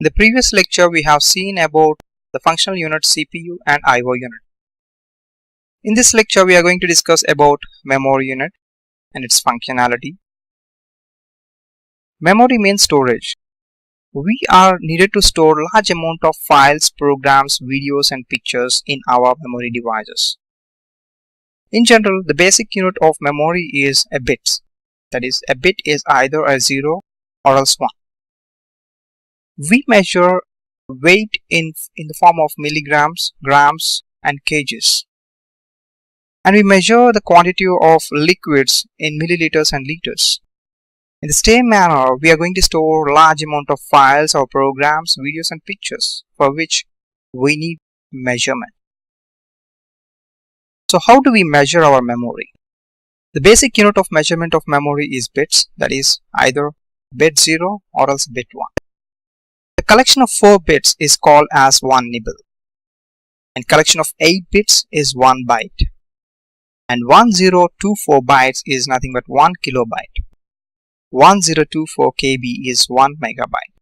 In the previous lecture, we have seen about the functional unit CPU and I/O unit. In this lecture, we are going to discuss about memory unit and its functionality. Memory means storage. We are needed to store large amount of files, programs, videos and pictures in our memory devices. In general, the basic unit of memory is a bit. That is, a bit is either a 0 or else 1. We measure weight in the form of milligrams, grams and kgs. And we measure the quantity of liquids in milliliters and liters. In the same manner, we are going to store large amount of files or programs, videos and pictures for which we need measurement. So how do we measure our memory? The basic unit of measurement of memory is bits, that is either bit 0 or else bit 1. The collection of 4 bits is called as 1 nibble, and collection of 8 bits is 1 byte, and 1024 bytes is nothing but 1 kilobyte. 1024 KB is 1 megabyte.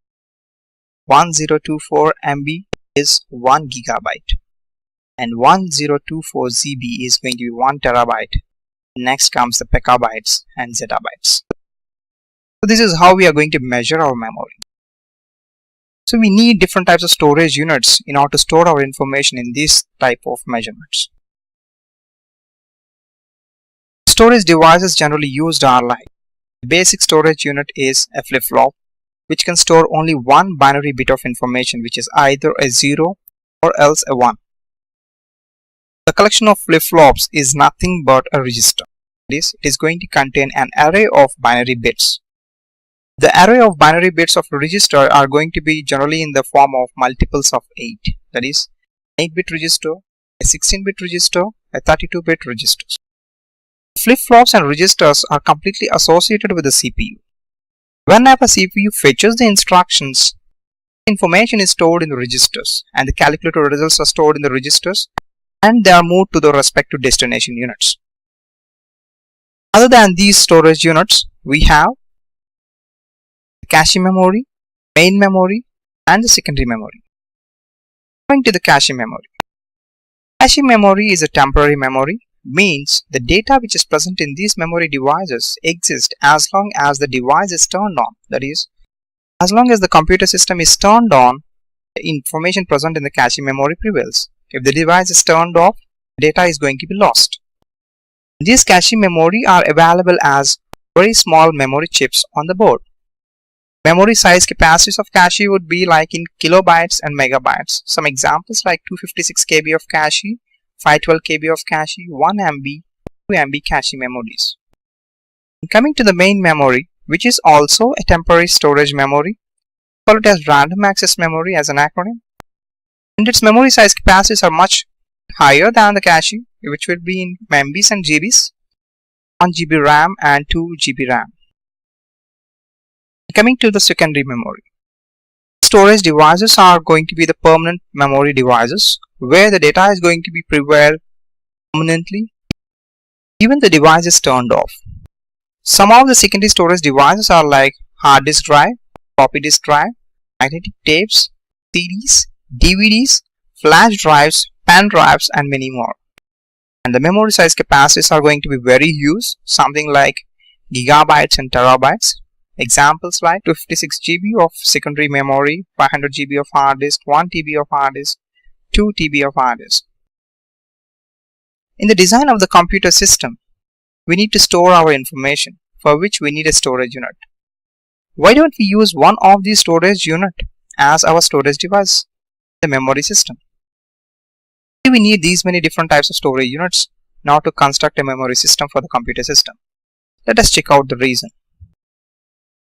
1024 MB is 1 gigabyte, and 1024 ZB is going to be 1 terabyte. Next comes the petabytes and zettabytes. So this is how we are going to measure our memory. So we need different types of storage units in order to store our information in this type of measurements. Storage devices generally used are like: the basic storage unit is a flip-flop, which can store only one binary bit of information, which is either a 0 or else a 1. The collection of flip-flops is nothing but a register. It is going to contain an array of binary bits. The array of binary bits of a register are going to be generally in the form of multiples of 8. That is, 8-bit register, a 16-bit register, a 32-bit register. Flip-flops and registers are completely associated with the CPU. Whenever CPU fetches the instructions, information is stored in the registers, and the calculated results are stored in the registers, and they are moved to the respective destination units. Other than these storage units, we have the cache memory, main memory and the secondary memory. Going to the cache memory. Cache memory is a temporary memory, means the data which is present in these memory devices exists as long as the device is turned on. That is, as long as the computer system is turned on, the information present in the cache memory prevails. If the device is turned off, data is going to be lost. These cache memory are available as very small memory chips on the board. Memory size capacities of cache would be like in kilobytes and megabytes. Some examples like 256 KB of cache, 512 KB of cache, 1 MB, 2 MB cache memories. Coming to the main memory, which is also a temporary storage memory, call it as random access memory as an acronym. And its memory size capacities are much higher than the cache, which will be in MBs and GBs, 1 GB RAM and 2 GB RAM. Coming to the secondary memory. Storage devices are going to be the permanent memory devices where the data is going to be prevailed permanently even the device is turned off. Some of the secondary storage devices are like hard disk drive, floppy disk drive, magnetic tapes, CDs, DVDs, flash drives, pen drives and many more. And the memory size capacities are going to be very huge, something like gigabytes and terabytes. Examples like 256 GB of secondary memory, 500 GB of hard disk, 1 TB of hard disk, 2 TB of hard disk. In the design of the computer system, we need to store our information, for which we need a storage unit. Why don't we use one of these storage units as our storage device, the memory system? We need these many different types of storage units now to construct a memory system for the computer system. Let us check out the reason.